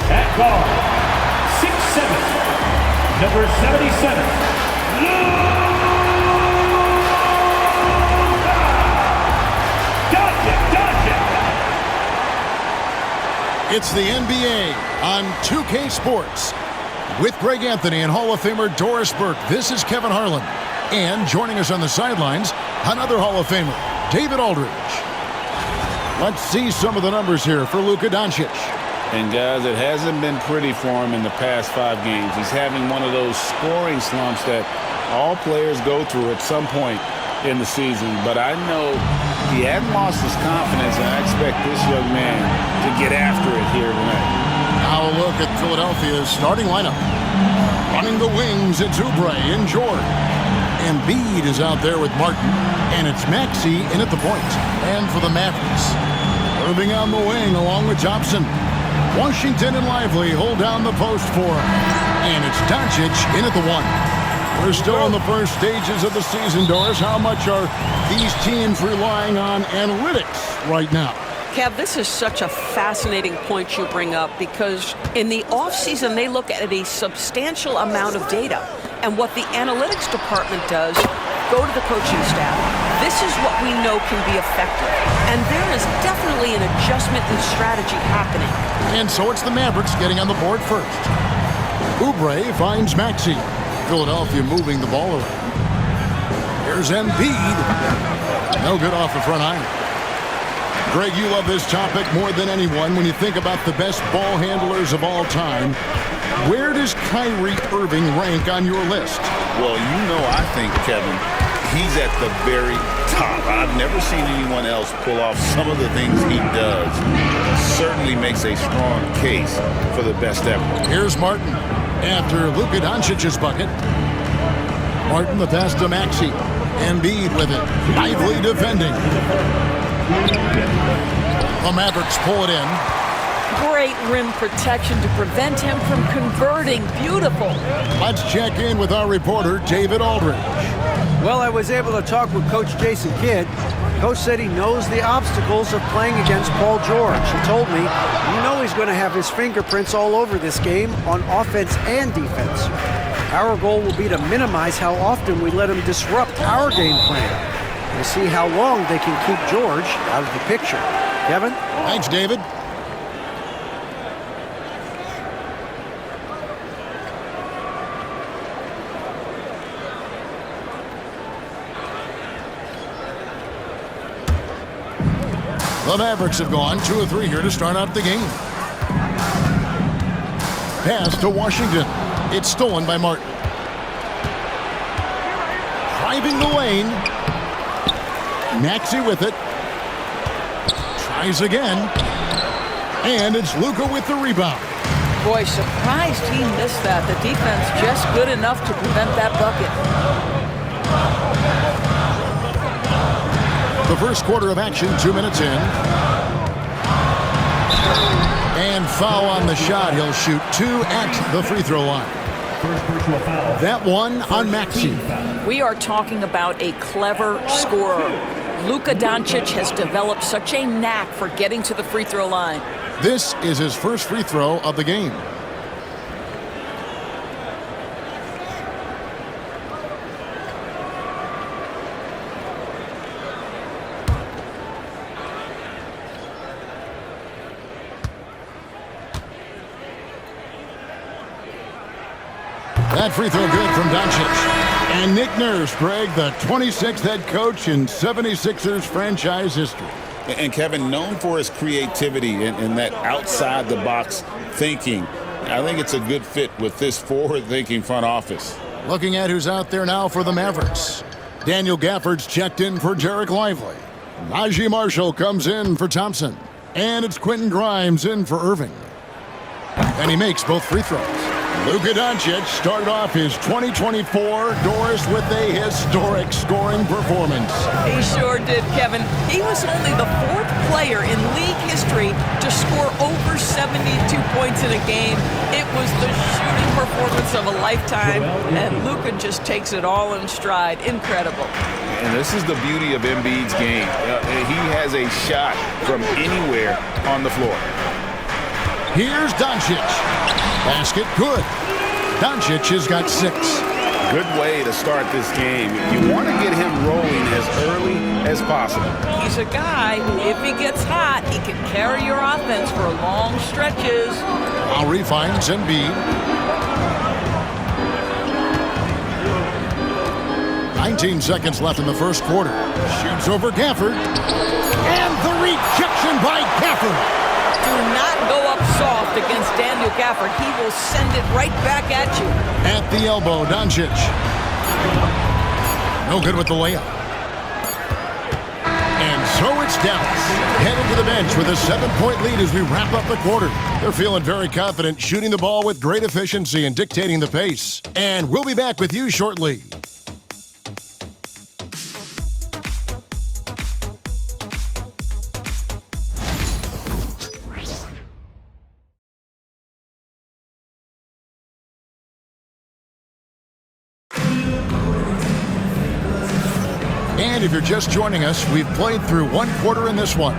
At guard, 6'7", number 77, Dončić. It's the NBA on 2K Sports. With Greg Anthony and Hall of Famer Doris Burke, this is Kevin Harlan. And joining us on the sidelines, another Hall of Famer, David Aldridge. Let's see some of the numbers here for Luka Dončić. And guys, it hasn't been pretty for him in the past 5 games. He's having one of those scoring slumps that all players go through at some point in the season. But I know he hasn't lost his confidence, and I expect this young man to get after it here tonight. Now a look at Philadelphia's starting lineup. Running the wings, it's Oubre and George. Embiid is out there with Martin, and it's Maxey in at the point. And for the Mavericks, moving on the wing along with Thompson. Washington and Lively hold down the post for him. And it's Dončić in at the 1. We're still in the first stages of the season, Doris. How much are these teams relying on analytics right now? Kev, this is such a fascinating point you bring up because in the offseason, they look at a substantial amount of data. And what the analytics department does, go to the coaching staff. This is what we know can be effective. And there is definitely an adjustment in strategy happening. And so it's the Mavericks getting on the board first. Oubre finds Maxey. Philadelphia moving the ball around. Here's Embiid. No good off the front iron. Greg, you love this topic more than anyone when you think about the best ball handlers of all time. Where does Kyrie Irving rank on your list? Well, I think, Kevin, he's at the very top. I've never seen anyone else pull off some of the things he does. Certainly makes a strong case for the best ever. Here's Martin after Luka Dončić's bucket. Martin the pass to Maxey. Embiid with it. Lively defending. The Mavericks pull it in. Great rim protection to prevent him from converting. Beautiful. Let's check in with our reporter, David Aldridge. Well, I was able to talk with Coach Jason Kidd. Coach said he knows the obstacles of playing against Paul George. He told me, he's going to have his fingerprints all over this game on offense and defense. Our goal will be to minimize how often we let him disrupt our game plan. We'll see how long they can keep George out of the picture. Kevin? Thanks, David. The Mavericks have gone 2 of 3 here to start out the game. Pass to Washington. It's stolen by Martin. Driving the lane. Maxey with it. Tries again. And it's Luka with the rebound. Boy, surprised he missed that. The defense just good enough to prevent that bucket. The first quarter of action, 2 minutes in. And foul on the shot. He'll shoot 2 at the free throw line. That one on Maxey. We are talking about a clever scorer. Luka Dončić has developed such a knack for getting to the free throw line. This is his first free throw of the game. That free throw good from Dončić. And Nick Nurse, Greg, the 26th head coach in 76ers franchise history. And Kevin, known for his creativity and that outside-the-box thinking. I think it's a good fit with this forward-thinking front office. Looking at who's out there now for the Mavericks. Daniel Gafford's checked in for Jarek Lively. Najee Marshall comes in for Thompson. And it's Quentin Grimes in for Irving. And he makes both free throws. Luka Dončić started off his 2024 Doris with a historic scoring performance. He sure did, Kevin. He was only the 4th player in league history to score over 72 points in a game. It was the shooting performance of a lifetime, and Luka just takes it all in stride. Incredible. And this is the beauty of Embiid's game. He has a shot from anywhere on the floor. Here's Dončić. Basket good. Dončić has got 6. Good way to start this game. You want to get him rolling as early as possible. He's a guy who, if he gets hot, he can carry your offense for long stretches. Lowry finds Embiid. 19 seconds left in the first quarter. Shoots over Gafford. And the rejection by Gafford. Do not go up soft against Daniel Gafford. He will send it right back at you. At the elbow, Dončić. No good with the layup. And so it's Dallas. Headed to the bench with a 7-point lead as we wrap up the quarter. They're feeling very confident, shooting the ball with great efficiency and dictating the pace. And we'll be back with you shortly. And if you're just joining us, we've played through one quarter in this one.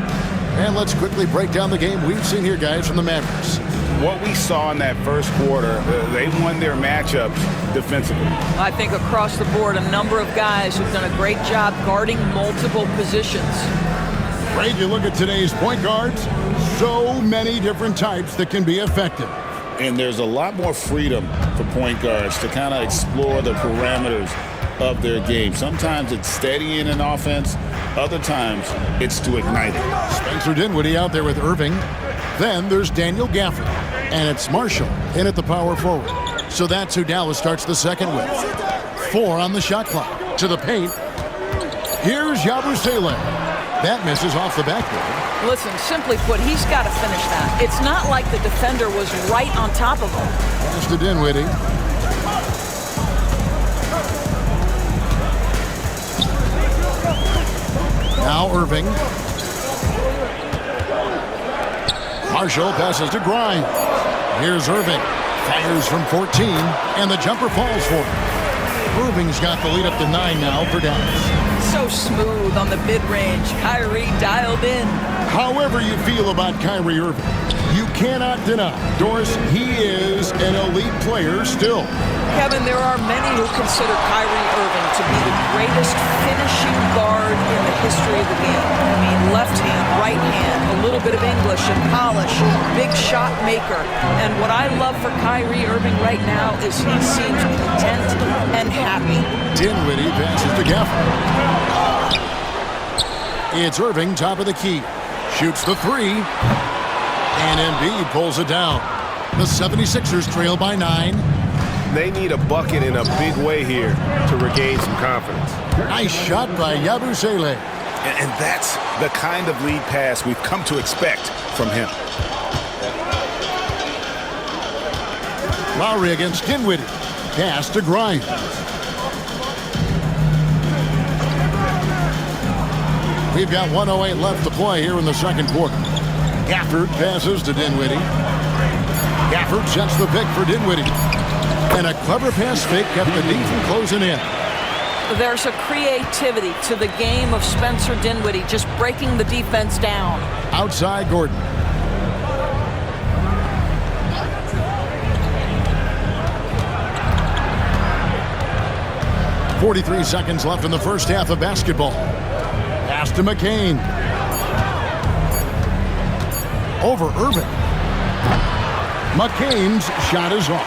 And let's quickly break down the game we've seen here, guys, from the Mavericks. What we saw in that first quarter, they won their matchups defensively. I think across the board, a number of guys who've done a great job guarding multiple positions. Great, you look at today's point guards, so many different types that can be effective. And there's a lot more freedom for point guards to kind of explore the parameters of their game. Sometimes it's steadying an offense. Other times it's to ignite it. Spencer Dinwiddie out there with Irving. Then there's Daniel Gafford. And it's Marshall in at the power forward. So that's who Dallas starts the second with. 4 on the shot clock. To the paint. Here's Yabusele. That misses off the backboard. Listen, simply put, he's got to finish that. It's not like the defender was right on top of him. Pass to Dinwiddie. Now Irving. Marshall passes to Grimes. Here's Irving. Fires from 14, and the jumper falls for him. Irving's got the lead up to 9 now for Dallas. So smooth on the mid-range. Kyrie dialed in. However you feel about Kyrie Irving, you cannot deny, Doris, he is an elite player still. Kevin, there are many who consider Kyrie Irving to be the greatest finishing guard in the history of the game. I mean, left hand, right hand, a little bit of English and polish, big shot maker. And what I love for Kyrie Irving right now is he seems content and happy. Dinwiddie passes to Gafford. It's Irving, top of the key. Shoots the 3. And Embiid pulls it down. The 76ers trail by 9. They need a bucket in a big way here to regain some confidence. Nice shot by Yabusele. And that's the kind of lead pass we've come to expect from him. Lowry against Dinwiddie. Pass to Grimes. We've got 1:08 left to play here in the second quarter. Gafford passes to Dinwiddie. Gafford sets the pick for Dinwiddie. And a clever pass fake kept the D from closing in. There's a creativity to the game of Spencer Dinwiddie, just breaking the defense down. Outside Gordon. .43 seconds left in the first half of basketball. Pass to McCain. Over Irving. McCain's shot is off.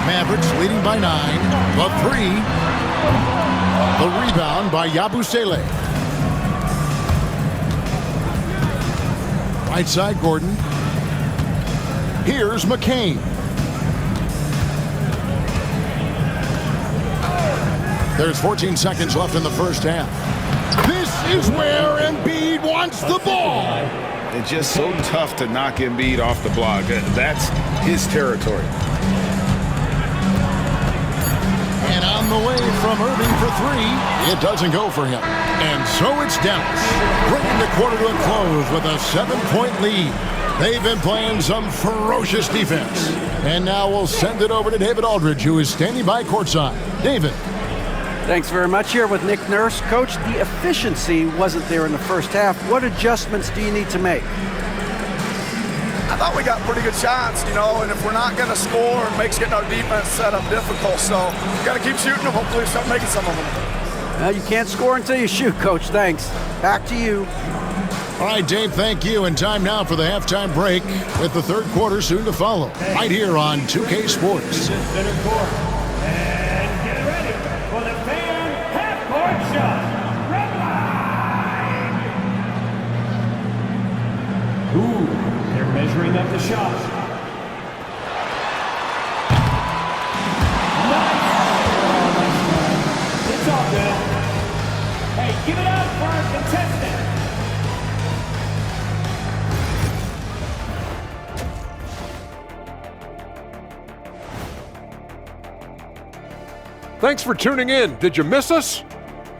Mavericks leading by 9. The 3. The rebound by Yabusele. Right side Gordon. Here's McCain. There's 14 seconds left in the first half. This is where Embiid wants the ball. It's just so tough to knock Embiid off the block. That's his territory. And on the way from Irving for 3, it doesn't go for him. And so it's Dallas, bringing the quarter to a close with a 7-point lead. They've been playing some ferocious defense. And now we'll send it over to David Aldridge, who is standing by courtside. David. Thanks very much. Here with Nick Nurse. Coach, the efficiency wasn't there in the first half. What adjustments do you need to make? I thought we got pretty good shots, and if we're not going to score, it makes getting our defense set up difficult. So got to keep shooting them. Hopefully start making some of them. Well, you can't score until you shoot, Coach. Thanks. Back to you. All right, Dave, thank you. And time now for the halftime break with the third quarter soon to follow. Right here on 2K Sports. Center court. And get ready for the fan half-court shot. Red line. Ooh, they're measuring up the shot. Nice. It's all good. Hey, give it up for our contestant. Thanks for tuning in. Did you miss us?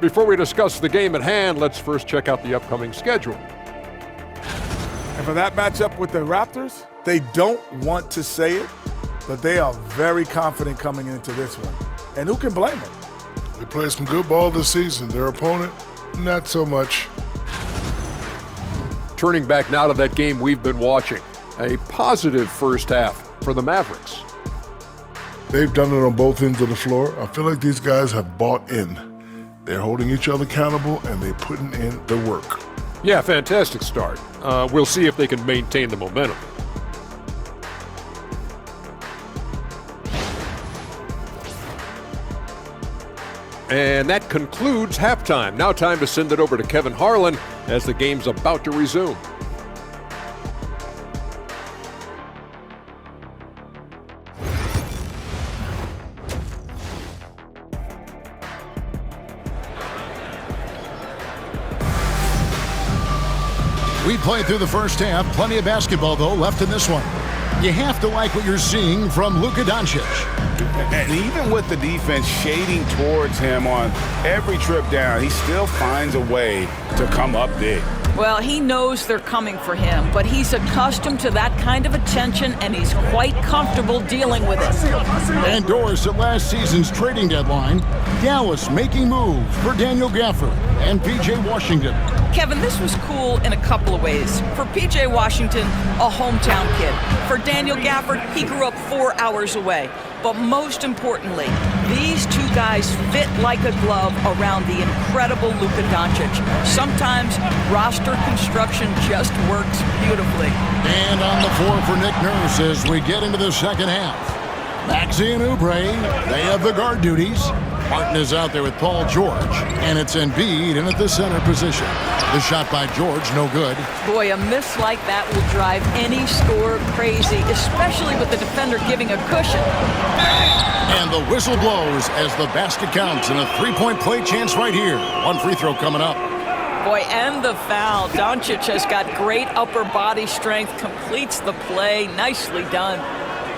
Before we discuss the game at hand, let's first check out the upcoming schedule. And for that matchup with the Raptors, they don't want to say it, but they are very confident coming into this one. And who can blame them? They played some good ball this season. Their opponent, not so much. Turning back now to that game we've been watching. A positive first half for the Mavericks. They've done it on both ends of the floor. I feel like these guys have bought in. They're holding each other accountable, and they're putting in the work. Yeah, fantastic start. We'll see if they can maintain the momentum. And that concludes halftime. Now time to send it over to Kevin Harlan as the game's about to resume. We played through the first half. Plenty of basketball, though, left in this one. You have to like what you're seeing from Luka Dončić. And even with the defense shading towards him on every trip down, he still finds a way to come up big. Well, he knows they're coming for him, but he's accustomed to that kind of attention, and he's quite comfortable dealing with it. And Doris, at last season's trading deadline, Dallas making moves for Daniel Gafford and P.J. Washington. Kevin, this was cool in a couple of ways. For P.J. Washington, a hometown kid. For Daniel Gafford, he grew up 4 hours away. But most importantly, these two guys fit like a glove around the incredible Luka Dončić. Sometimes roster construction just works beautifully. And on the floor for Nick Nurse as we get into the second half. Maxey and Oubre, they have the guard duties. Martin is out there with Paul George, and it's Embiid in at the center position. The shot by George, no good. Boy, a miss like that will drive any scorer crazy, especially with the defender giving a cushion. And the whistle blows as the basket counts, and a three-point play chance right here. One free throw coming up. Boy, and the foul. Dončić has got great upper body strength, completes the play. Nicely done.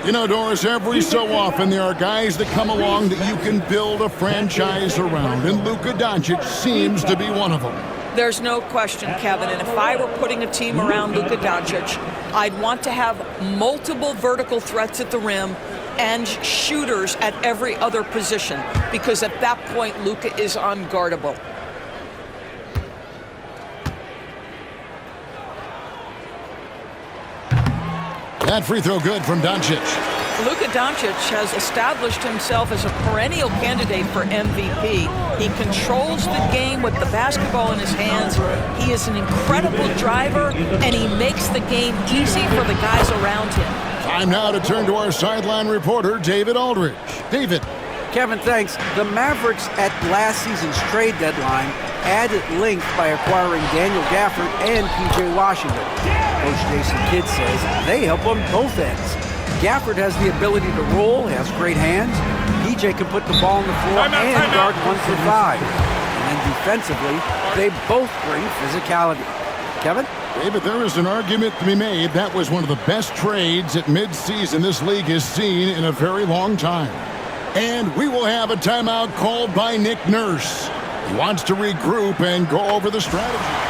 You know, Doris, every so often there are guys that come along that you can build a franchise around, and Luka Dončić seems to be one of them. There's no question, Kevin, and if I were putting a team around Luka Dončić, I'd want to have multiple vertical threats at the rim and shooters at every other position, because at that point, Luka is unguardable. That free throw good from Dončić. Luka Dončić has established himself as a perennial candidate for MVP. He controls the game with the basketball in his hands. He is an incredible driver, and he makes the game easy for the guys around him. Time now to turn to our sideline reporter, David Aldridge. David. Kevin, thanks. The Mavericks at last season's trade deadline added length by acquiring Daniel Gafford and P.J. Washington. Coach Jason Kidd says they help on both ends. Gafford has the ability to roll, has great hands. P.J. can put the ball on the floor and guard 1 through 5. And then defensively, they both bring physicality. Kevin? David, there is an argument to be made. That was one of the best trades at midseason this league has seen in a very long time. And we will have a timeout called by Nick Nurse. He wants to regroup and go over the strategy.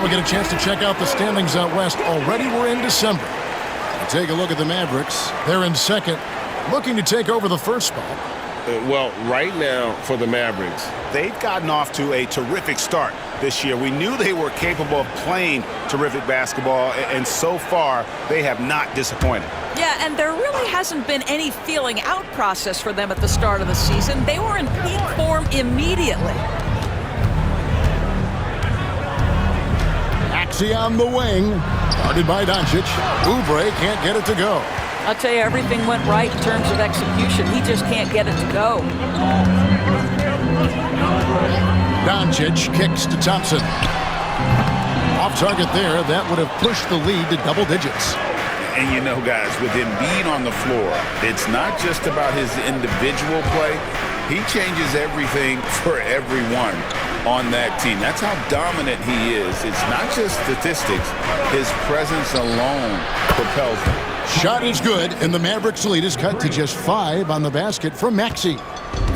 we get a chance to check out the standings out west. Already we're in December. Take a look at the Mavericks. They're in second, looking to take over the first spot. Well, right now for the Mavericks, they've gotten off to a terrific start this year. We knew they were capable of playing terrific basketball, and so far they have not disappointed. Yeah, and there really hasn't been any feeling out process for them at the start of the season. They were in peak form immediately. Maxey on the wing, guarded by Dončić. Oubre can't get it to go. I'll tell you, everything went right in terms of execution. He just can't get it to go. Dončić kicks to Thompson. Off target there. That would have pushed the lead to double digits. And you know, guys, with Embiid on the floor, it's not just about his individual play. He changes everything for everyone on that team. That's how dominant he is. It's not just statistics. His presence alone propels him. Shot is good, and the Mavericks lead is cut to just 5 on the basket from Maxey.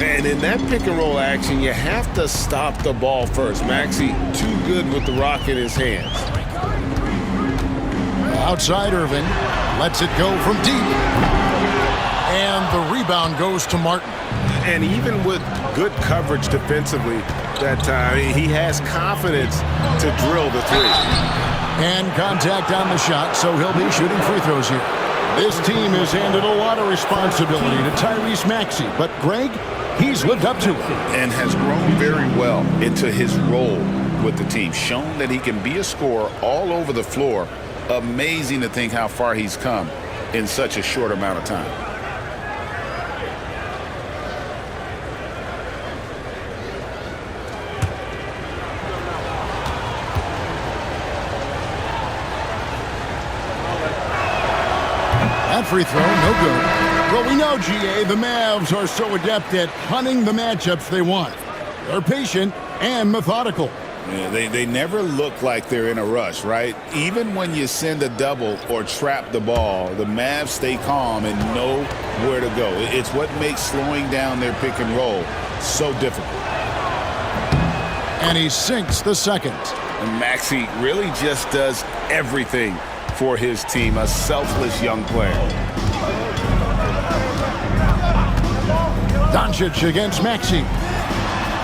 And in that pick-and-roll action, you have to stop the ball first. Maxey, too good with the rock in his hands. Outside Irving, lets it go from deep. And the rebound goes to Martin. And even with good coverage defensively that time, he has confidence to drill the three. And contact on the shot, so he'll be shooting free throws here. This team has handed a lot of responsibility to Tyrese Maxey, but Greg, he's lived up to it. And has grown very well into his role with the team. Shown that he can be a scorer all over the floor. Amazing to think how far he's come in such a short amount of time. That free throw, no good. Well, we know, GA, the Mavs are so adept at hunting the matchups they want. They're patient and methodical. Yeah, they never look like they're in a rush, right? Even when you send a double or trap the ball, the Mavs stay calm and know where to go. It's what makes slowing down their pick and roll so difficult. And he sinks the second. And Maxey really just does everything for his team, a selfless young player. Dončić against Maxey.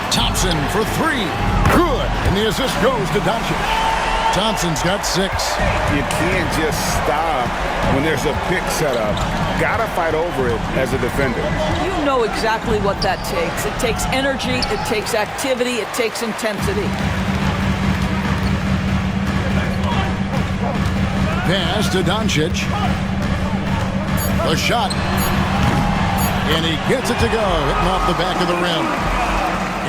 Thompson for 3. Good. And the assist goes to Dončić. Thompson's got 6. You can't just stop when there's a pick set up. Gotta fight over it as a defender. You know exactly what that takes. It takes energy, it takes activity, it takes intensity. Pass to Dončić. The shot. And he gets it to go, hitting off the back of the rim.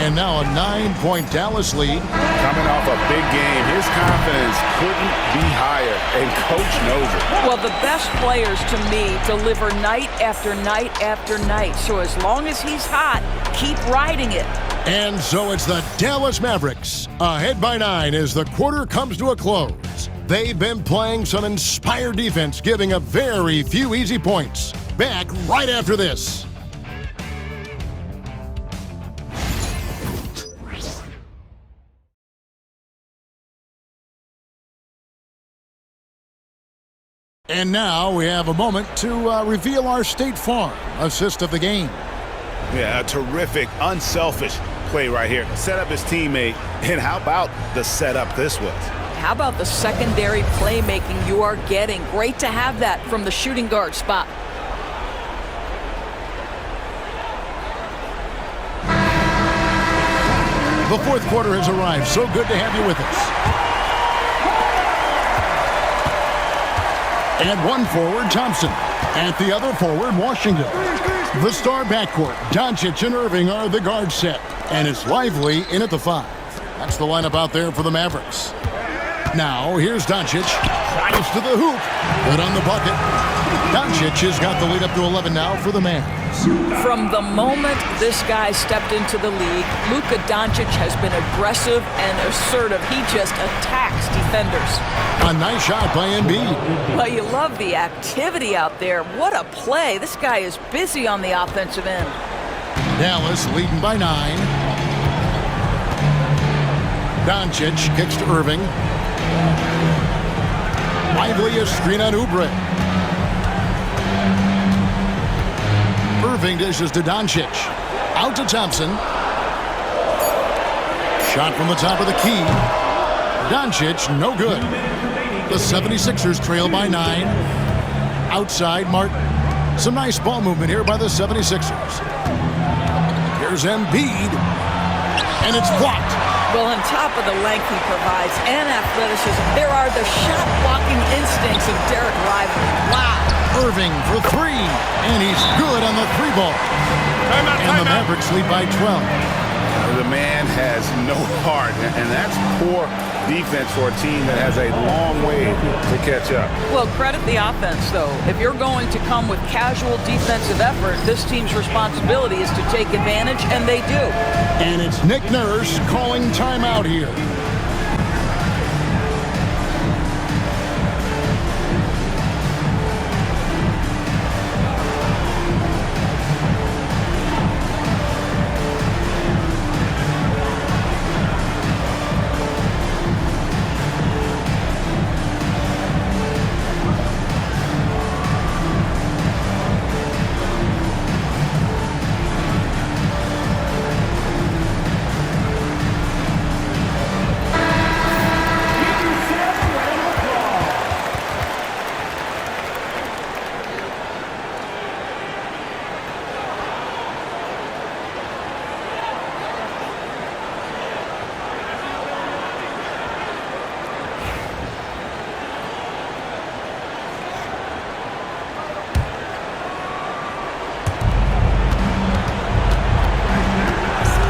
And now a 9-point Dallas lead. Coming off a big game, his confidence couldn't be higher, and coach knows it. Well, the best players, to me, deliver night after night after night. So as long as he's hot, keep riding it. And so it's the Dallas Mavericks, ahead by 9 as the quarter comes to a close. They've been playing some inspired defense, giving up very few easy points. Back right after this. And now we have a moment to reveal our State Farm assist of the game. Yeah, a terrific, unselfish play right here. Set up his teammate, and how about the setup this was? How about the secondary playmaking you are getting? Great to have that from the shooting guard spot. The fourth quarter has arrived. So good to have you with us. And one forward, Thompson. At the other forward, Washington. The star backcourt, Dončić and Irving are the guard set. And it's Lively in at the 5. That's the lineup out there for the Mavericks. Now, here's Dončić. Drives to the hoop. Good on the bucket. Dončić has got the lead up to 11 now for the Mavs. From the moment this guy stepped into the league, Luka Dončić has been aggressive and assertive. He just attacks defenders. A nice shot by Embiid. Well, you love the activity out there. What a play. This guy is busy on the offensive end. Dallas leading by 9. Dončić kicks to Irving. Lively a screen on Oubre. Irving dishes to Dončić. Out to Thompson. Shot from the top of the key. Dončić, no good. The 76ers trail by 9. Outside, Martin. Some nice ball movement here by the 76ers. Here's Embiid. And it's blocked. Well, on top of the length he provides and athleticism, there are the shot-blocking instincts of Derek Lively. Wow. Irving for 3. And he's good on the 3 ball. And the Mavericks lead by 12. The man has no heart, and that's poor defense for a team that has a long way to catch up. Well, credit the offense, though. If you're going to come with casual defensive effort, this team's responsibility is to take advantage, and they do. And it's Nick Nurse calling timeout here.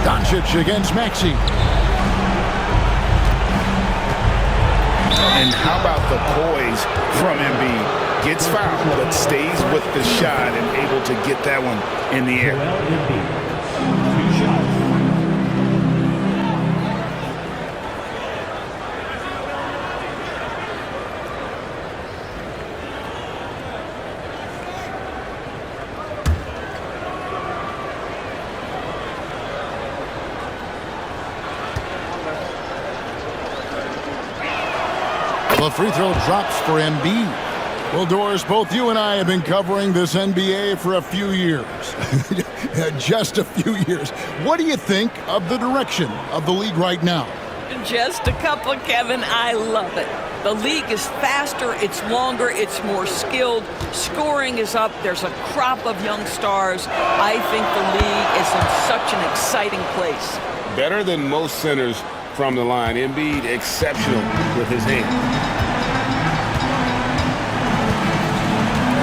Dončić against Maxey. And how about the poise from Embiid? Gets fouled, but stays with the shot and able to get that one in the air. Two shots. The free throw drops for Embiid. Well, Doris, both you and I have been covering this NBA for a few years. Just a few years. What do you think of the direction of the league right now? Just a couple, Kevin. I love it. The league is faster, it's longer, it's more skilled. Scoring is up. There's a crop of young stars. I think the league is in such an exciting place. Better than most centers from the line. Embiid exceptional with his hand.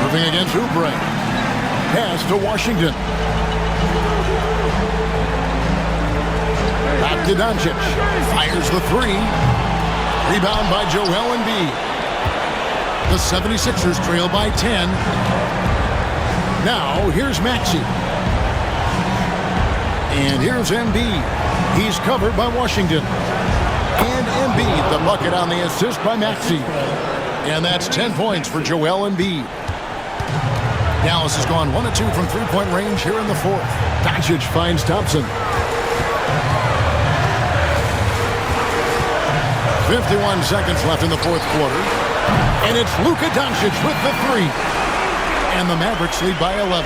Irving against Oubre. Pass to Washington. Back to Dončić. Fires the 3. Rebound by Joel Embiid. The 76ers trail by 10. Now, here's Maxey. And here's Embiid. He's covered by Washington. And Embiid, the bucket on the assist by Maxey. And that's 10 points for Joel Embiid. Dallas has gone 1 of 2 from three-point range here in the fourth. Dončić finds Thompson. 51 seconds left in the fourth quarter. And it's Luka Dončić with the 3. And the Mavericks lead by 11.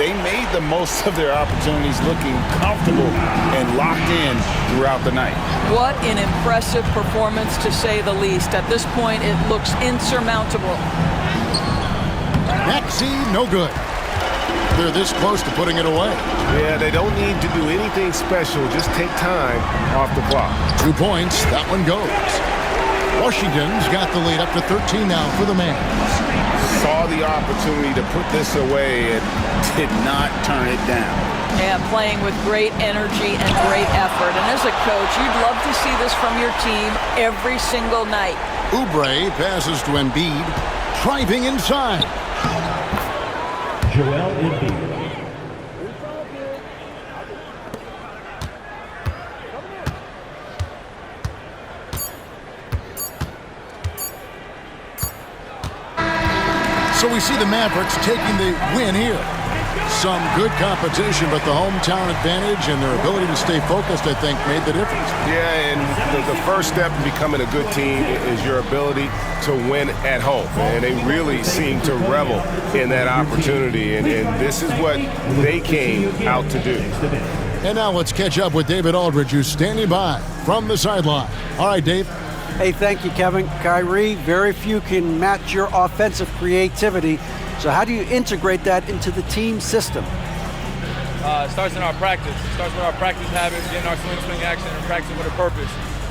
They made the most of their opportunities, looking comfortable and locked in throughout the night. What an impressive performance, to say the least. At this point, it looks insurmountable. Maxey, no good. They're this close to putting it away. Yeah, they don't need to do anything special. Just take time off the clock. 2 points. That one goes. Washington's got the lead up to 13 now for the Mavs. Saw the opportunity to put this away and did not turn it down. Yeah, playing with great energy and great effort. And as a coach, you'd love to see this from your team every single night. Oubre passes to Embiid, driving inside. Joel Embiid. So we see the Mavericks taking the win here. Some good competition, but the hometown advantage and their ability to stay focused, I think, made the difference. Yeah, and the first step in becoming a good team is your ability to win at home. And they really seem to revel in that opportunity, and this is what they came out to do. And now let's catch up with David Aldridge, who's standing by from the sideline. All right, Dave. Hey, thank you, Kevin. Kyrie, very few can match your offensive creativity. So how do you integrate that into the team system? It starts in our practice. It starts with our practice habits, getting our swing action, and practicing with a purpose.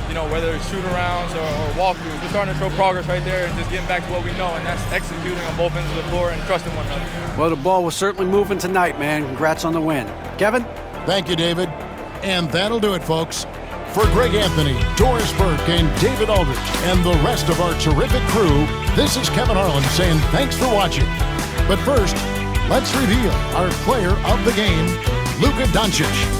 You know, whether it's shoot-arounds or walkthroughs, we're starting to show progress right there and just getting back to what we know, and that's executing on both ends of the floor and trusting one another. Well, the ball was certainly moving tonight, man. Congrats on the win. Kevin? Thank you, David. And that'll do it, folks. For Greg Anthony, Doris Burke, and David Aldridge, and the rest of our terrific crew, this is Kevin Harlan saying thanks for watching. But first, let's reveal our player of the game, Luka Dončić.